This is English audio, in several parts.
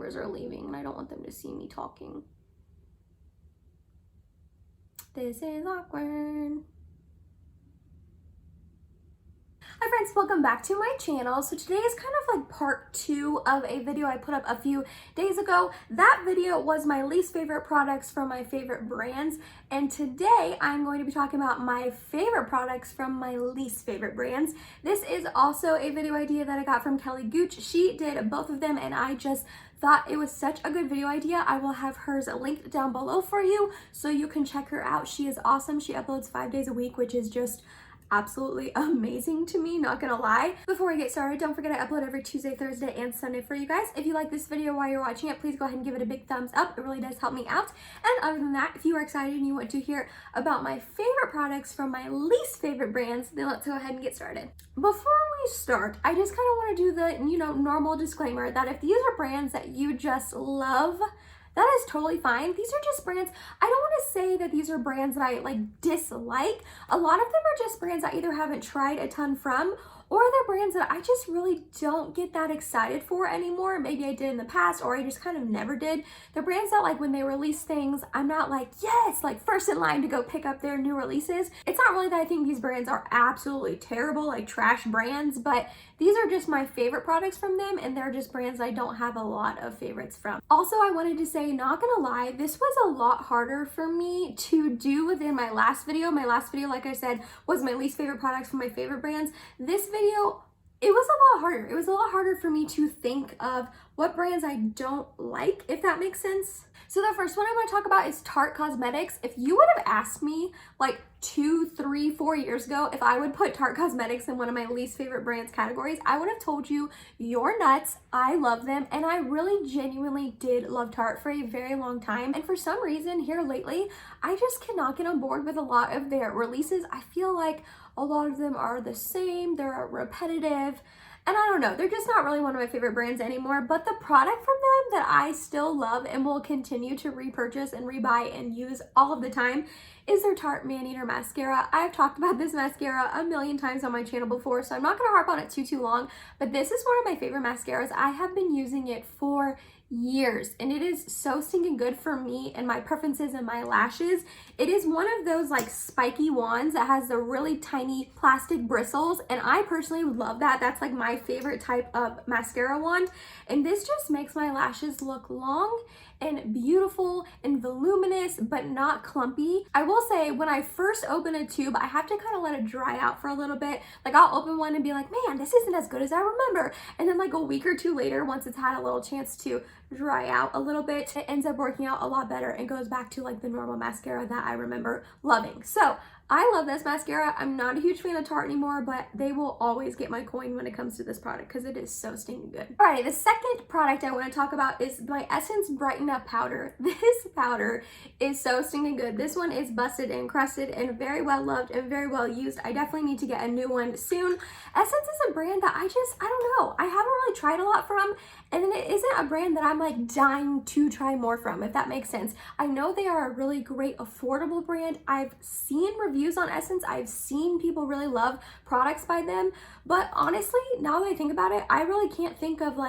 neighbors are leaving and I don't want them to see me talking. This is awkward. Hi friends, welcome back to my channel. So today is kind of like part 2 of a video I put up a few days ago. That video was my least favorite products from my favorite brands, and today I'm going to be talking about my favorite products from my least favorite brands. This is also a video idea that I got from Kylie Gooch. She did both of them and I just thought it was such a good video idea. I will have hers linked down below for you so you can check her out. She is awesome. She uploads 5 days a week, which is just absolutely amazing to me, not gonna lie. Before I get started, don't forget I upload every Tuesday, Thursday, and Sunday for you guys. If you like this video while you're watching it, please go ahead and give it a big thumbs up. It really does help me out. And other than that, if you are excited and you want to hear about my favorite products from my least favorite brands, then let's go ahead and get started. Before we start, I just kind of want to do the, normal disclaimer that if these are brands that you just love, that is totally fine. These are just brands. I don't want to say that these are brands that I dislike. A lot of them are just brands I either haven't tried a ton from, or they're brands that I just really don't get that excited for anymore. Maybe I did in the past, or I just kind of never did. They're brands that when they release things, I'm not yes, first in line to go pick up their new releases. It's not really that I think these brands are absolutely terrible, trash brands, but these are just my favorite products from them, and they're just brands I don't have a lot of favorites from. Also, I wanted to say, not gonna lie, this was a lot harder for me to do than my last video. My last video, like I said, was my least favorite products from my favorite brands. This video, it was a lot harder. It was a lot harder for me to think of what brands I don't like, if that makes sense. So the first one I want to talk about is Tarte Cosmetics. If you would have asked me 2, 3, 4 years ago if I would put Tarte Cosmetics in one of my least favorite brands categories, I would have told you, you're nuts. I love them, and I really genuinely did love Tarte for a very long time. And for some reason here lately, I just cannot get on board with a lot of their releases. I feel like a lot of them are the same, they're repetitive, and I don't know, they're just not really one of my favorite brands anymore. But the product from them that I still love and will continue to repurchase and rebuy and use all of the time is their Tarte Man-Eater Mascara. I've talked about this mascara a million times on my channel before, so I'm not going to harp on it too long, but this is one of my favorite mascaras. I have been using it for years, and it is so stinking good for me and my preferences and my lashes. It is one of those spiky wands that has the really tiny plastic bristles, and I personally love that. That's my favorite type of mascara wand, and this just makes my lashes look long and beautiful and voluminous, but not clumpy. I will say, when I first open a tube, I have to kind of let it dry out for a little bit. I'll open one and be like, man, this isn't as good as I remember. And then a week or 2 later, once it's had a little chance to dry out a little bit, it ends up working out a lot better and goes back to the normal mascara that I remember loving. So I love this mascara. I'm not a huge fan of Tarte anymore, but they will always get my coin when it comes to this product because it is so stinking good. Alrighty, the second product I want to talk about is my Essence Brighten Up Powder. This powder is so stinking good. This one is busted and crusted and very well loved and very well used. I definitely need to get a new one soon. Essence is a brand that I don't know. I haven't really tried a lot from, and then it isn't a brand that I'm dying to try more from, if that makes sense. I know they are a really great affordable brand. I've seen reviews on Essence. I've seen people really love products by them, but honestly, now that I think about it, I really can't think of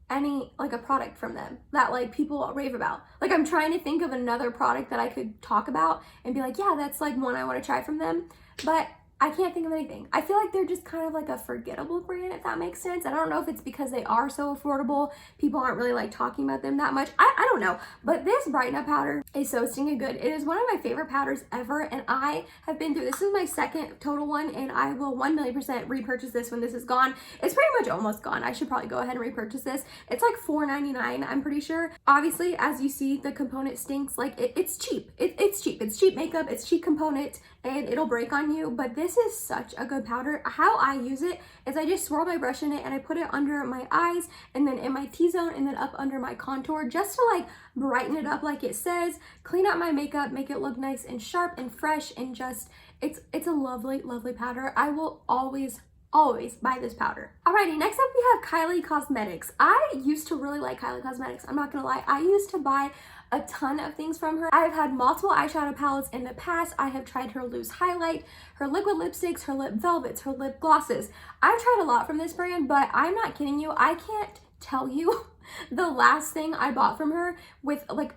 any a product from them that people rave about. I'm trying to think of another product that I could talk about and be yeah, that's one I want to try from them, but I can't think of anything. I feel they're just kind of a forgettable brand, if that makes sense. I don't know if it's because they are so affordable, people aren't really talking about them that much. I don't know, but this Brighten Up powder is so stinking good. It is one of my favorite powders ever, and I have been through, this is my second total one, and I will 1,000,000% repurchase this when this is gone. It's pretty much almost gone. I should probably go ahead and repurchase this. It's $4.99, I'm pretty sure. Obviously, as you see, the component stinks. It's cheap. It's cheap. It's cheap makeup. It's cheap component, and it'll break on you, but this is such a good powder. How I use it is I just swirl my brush in it and I put it under my eyes and then in my T-zone and then up under my contour just to brighten it up like it says, clean out my makeup, make it look nice and sharp and fresh, and just it's a lovely powder. I will always buy this powder. Alrighty, next up we have Kylie Cosmetics. I used to really like Kylie Cosmetics, I'm not gonna lie. I used to buy a ton of things from her. I've had multiple eyeshadow palettes in the past. I have tried her loose highlight, her liquid lipsticks, her lip velvets, her lip glosses. I've tried a lot from this brand, but I'm not kidding you, I can't tell you the last thing I bought from her with like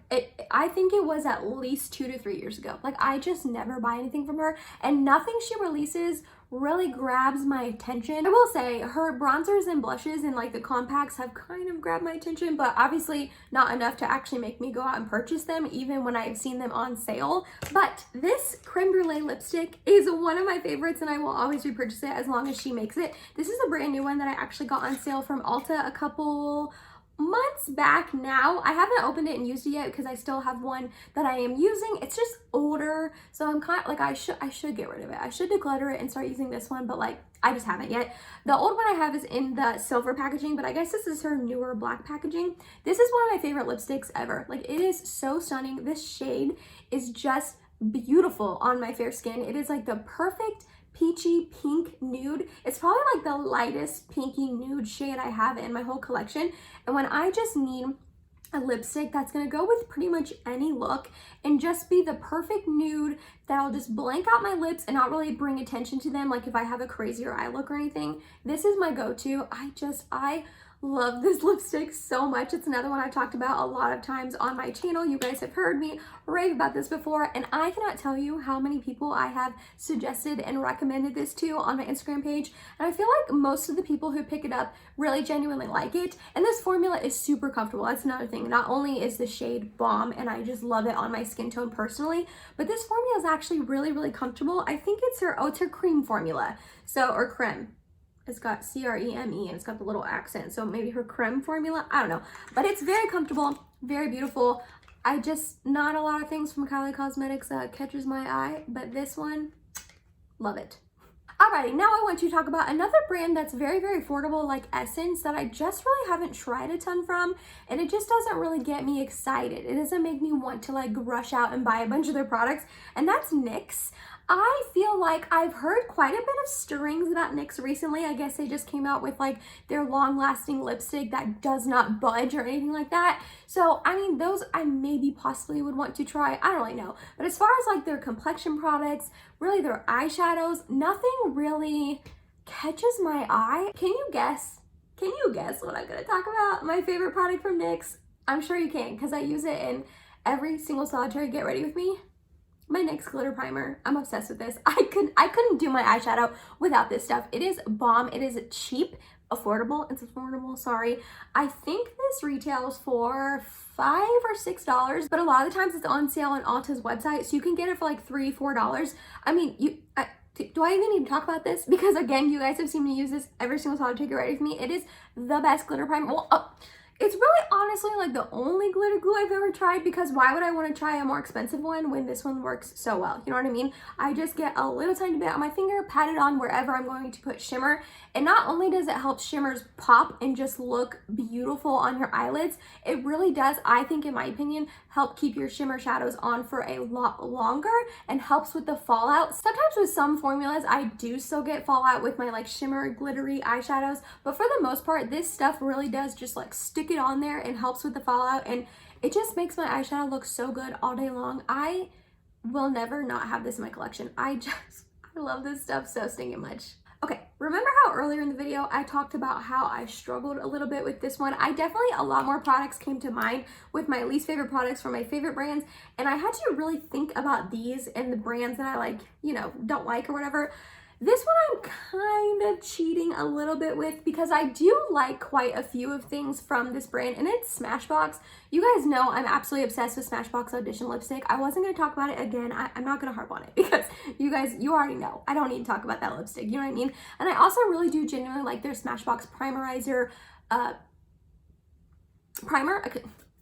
I think it was at least 2 to 3 years ago. Like I just never buy anything from her, and nothing she releases really grabs my attention. I will say her bronzers and blushes and like the compacts have kind of grabbed my attention, but obviously not enough to actually make me go out and purchase them even when I've seen them on sale. But this creme brulee lipstick is one of my favorites, and I will always repurchase it as long as she makes it. This is a brand new one that I actually got on sale from Ulta a couple months back now. I haven't opened it and used it yet because I still have one that I am using. It's just older, so I'm kind of like I should get rid of it. I should declutter it and start using this one, but like I just haven't yet. The old one I have is in the silver packaging, but I guess this is her newer black packaging. This is one of my favorite lipsticks ever. Like it is so stunning. This shade is just beautiful on my fair skin. It is like the perfect peachy pink nude. It's probably like the lightest pinky nude shade I have in my whole collection. And when I just need a lipstick that's gonna go with pretty much any look and just be the perfect nude that'll just blank out my lips and not really bring attention to them, like if I have a crazier eye look or anything, this is my go-to. I love this lipstick so much. It's another one I've talked about a lot of times on my channel. You guys have heard me rave about this before, and I cannot tell you how many people I have suggested and recommended this to on my Instagram page, and I feel like most of the people who pick it up really genuinely like it. And this formula is super comfortable. That's another thing. Not only is the shade bomb and I just love it on my skin tone personally, but this formula is actually really comfortable. I think it's her cream formula, or creme. It's got C-R-E-M-E and it's got the little accent, so maybe her creme formula, I don't know. But it's very comfortable, very beautiful. Not a lot of things from Kylie Cosmetics catches my eye, but this one, love it. Alrighty, now I want to talk about another brand that's very affordable, like Essence, that I just really haven't tried a ton from, and it just doesn't really get me excited. It doesn't make me want to like rush out and buy a bunch of their products, and that's NYX. I feel like I've heard quite a bit of stirrings about NYX recently. I guess they just came out with like their long-lasting lipstick that does not budge or anything like that. So, I mean, those I maybe possibly would want to try. I don't really know. But as far as like their complexion products, really their eyeshadows, nothing really catches my eye. Can you guess? Can you guess what I'm going to talk about? My favorite product from NYX? I'm sure you can because I use it in every single solitary Get Ready With Me. My NYX glitter primer. I'm obsessed with this. I couldn't do my eyeshadow without this stuff. It is bomb. It is cheap, affordable. It's affordable, sorry. I think this retails for $5 or $6, but a lot of the times it's on sale on Ulta's website, so you can get it for like $3, $4. I mean, do I even need to talk about this? Because again, you guys have seen me use this every single solitary Get Ready With Me. It is the best glitter primer. Well, it's really honestly like the only glitter glue I've ever tried, because why would I want to try a more expensive one when this one works so well? You know what I mean? I just get a little tiny bit on my finger, pat it on wherever I'm going to put shimmer, and not only does it help shimmers pop and just look beautiful on your eyelids, it really does, I think in my opinion, help keep your shimmer shadows on for a lot longer and helps with the fallout. Sometimes with some formulas, I do still get fallout with my like shimmer glittery eyeshadows, but for the most part, this stuff really does just like stick it on there and helps with the fallout, and it just makes my eyeshadow look so good all day long. I will never not have this in my collection. I love this stuff so stinking much. Okay, remember how earlier in the video I talked about how I struggled a little bit with this one? A lot more products came to mind with my least favorite products from my favorite brands, and I had to really think about these and the brands that I like, don't like or whatever. This one I'm kind of cheating a little bit with because I do like quite a few of things from this brand, and it's Smashbox. You guys know I'm absolutely obsessed with Smashbox Audition Lipstick. I wasn't going to talk about it again. I'm not going to harp on it because you already know. I don't need to talk about that lipstick. You know what I mean? And I also really do genuinely like their Smashbox Primerizer primer.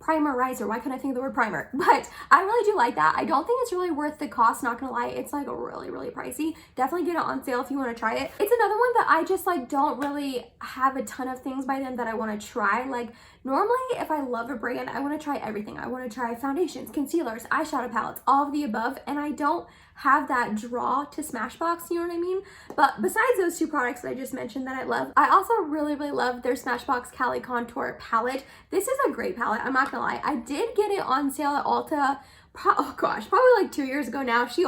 Primerizer, why couldn't I think of the word primer? But I really do like that. I don't think it's really worth the cost, not gonna lie. It's like really pricey. Definitely get it on sale if you want to try it. It's another one that I just like don't really have a ton of things by them that I want to try. Like normally if I love a brand, I want to try everything. I want to try foundations, concealers, eyeshadow palettes, all of the above, and I don't have that draw to Smashbox, you know what I mean? But besides those two products that I just mentioned that I love, I also really love their Smashbox Cali Contour palette. This is a great palette. I'm not gonna lie. I did get it on sale at Ulta. Oh gosh, probably like 2 years ago now. She's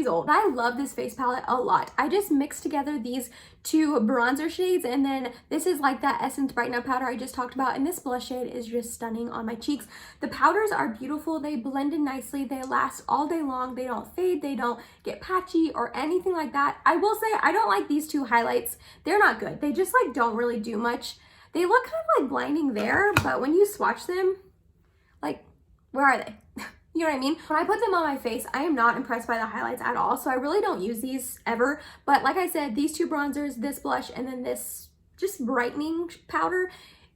old. I love this face palette a lot. I just mixed together these two bronzer shades, and then this is like that Essence Brighten Up powder I just talked about, and this blush shade is just stunning on my cheeks. The powders are beautiful. They blend in nicely. They last all day long. They don't fade. They don't get patchy or anything like that. I will say I don't like these two highlights. They're not good. They just like don't really do much. They look kind of like blinding there, but when you swatch them, like, where are they? You know what I mean? When I put them on my face, I am not impressed by the highlights at all. So I really don't use these ever. But like I said, these two bronzers, this blush, and then this just brightening powder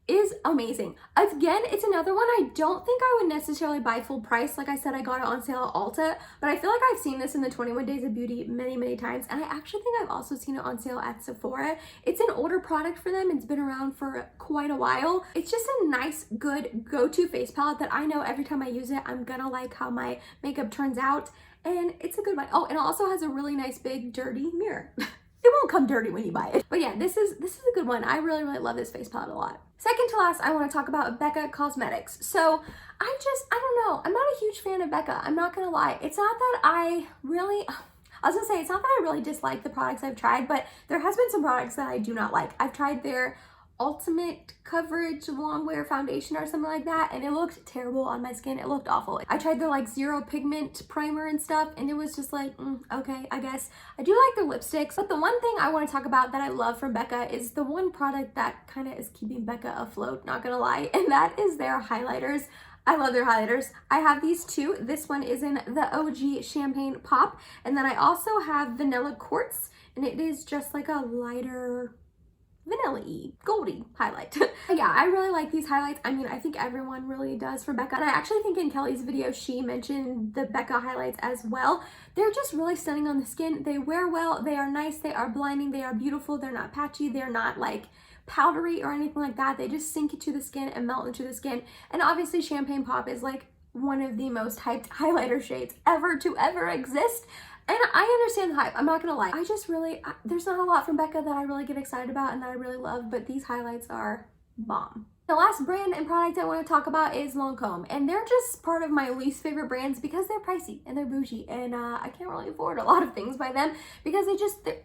is amazing. Again, it's another one I don't think I would necessarily buy full price. Like I said, I got it on sale at Ulta, but I feel like I've seen this in the 21 Days of Beauty many times, and I actually think I've also seen it on sale at Sephora. It's an older product for them. It's been around for quite a while. It's just a nice, good go-to face palette that I know every time I use it, I'm gonna like how my makeup turns out, and it's a good one. Oh, and it also has a really nice big dirty mirror. It won't come dirty when you buy it. But yeah, this is a good one. I really love this face palette a lot. Second to last, I want to talk about Becca Cosmetics. So I don't know. I'm not a huge fan of Becca. I'm not going to lie. It's not that I really dislike the products I've tried, but there has been some products that I do not like. I've tried their Ultimate Coverage Long Wear Foundation or something like that, and it looked terrible on my skin. It looked awful. I tried their like zero pigment primer and stuff, and it was just like, okay, I guess. I do like their lipsticks, but the one thing I want to talk about that I love from Becca is the one product that kind of is keeping Becca afloat, not gonna lie, and that is their highlighters. I love their highlighters. I have these two. This one is in the OG Champagne Pop, and then I also have Vanilla Quartz, and it is just like a lighter vanilla-y, goldy highlight. Yeah, I really like these highlights. I mean, I think everyone really does for Becca. And I actually think in Kelly's video, she mentioned the Becca highlights as well. They're just really stunning on the skin. They wear well, they are nice, they are blinding, they are beautiful, they're not patchy, they're not like powdery or anything like that. They just sink into the skin and melt into the skin. And obviously Champagne Pop is like one of the most hyped highlighter shades ever to ever exist. And I understand the hype, I'm not gonna lie. I just really, there's not a lot from Becca that I really get excited about and that I really love, but these highlights are bomb. The last brand and product I want to talk about is Lancome, and they're just part of my least favorite brands because they're pricey and they're bougie, and I can't really afford a lot of things by them because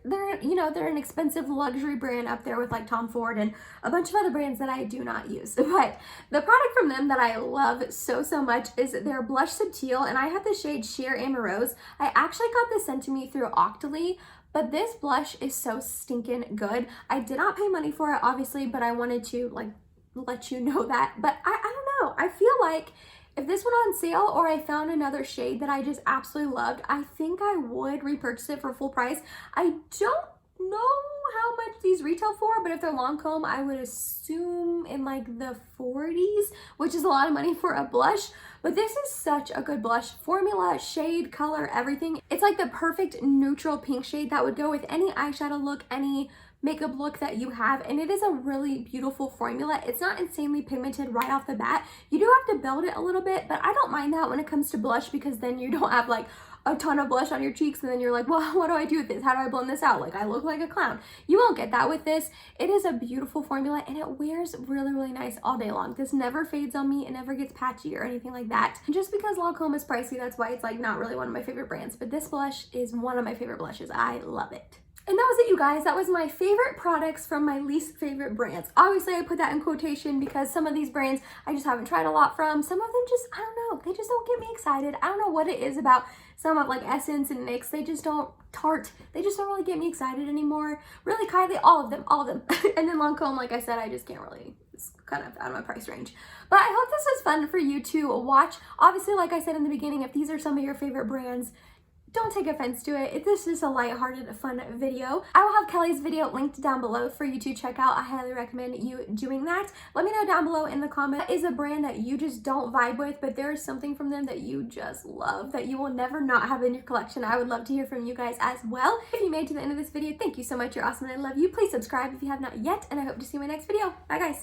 they're an expensive luxury brand up there with like Tom Ford and a bunch of other brands that I do not use. But the product from them that I love so much is their Blush Subtil, and I have the shade Sheer Amorose. I actually got this sent to me through Octoly. But this blush is so stinking good. I did not pay money for it, obviously, but I wanted to like let you know that. But I don't know. I feel like if this went on sale or I found another shade that I just absolutely loved, I think I would repurchase it for full price. I don't know how much these retail for, but if they're Lancome, I would assume in like the 40s, which is a lot of money for a blush. But this is such a good blush. Formula, shade, color, everything. It's like the perfect neutral pink shade that would go with any eyeshadow look, any makeup look that you have, and it is a really beautiful formula. It's not insanely pigmented right off the bat. You do have to build it a little bit, but I don't mind that when it comes to blush because then you don't have like a ton of blush on your cheeks and then you're like, well, what do I do with this? How do I blend this out? Like, I look like a clown. You won't get that with this. It is a beautiful formula and it wears really nice all day long. This never fades on me. It never gets patchy or anything like that. And just because Lancome is pricey, that's why it's like not really one of my favorite brands, but this blush is one of my favorite blushes. I love it. And that was it, you guys. That was my favorite products from my least favorite brands. Obviously, I put that in quotation because some of these brands I just haven't tried a lot from. Some of them just, I don't know, they just don't get me excited. I don't know what it is about some of like Essence and NYX. They just don't, Tarte, they just don't really get me excited anymore. Really, Kylie, all of them. And then Lancome, like I said, I just can't really, it's kind of out of my price range. But I hope this was fun for you to watch. Obviously, like I said in the beginning, if these are some of your favorite brands, don't take offense to it. This is a lighthearted, fun video. I will have Kelly's video linked down below for you to check out. I highly recommend you doing that. Let me know down below in the comments, is a brand that you just don't vibe with, but there is something from them that you just love, that you will never not have in your collection. I would love to hear from you guys as well. If you made it to the end of this video, thank you so much. You're awesome and I love you. Please subscribe if you have not yet, and I hope to see you in my next video. Bye, guys.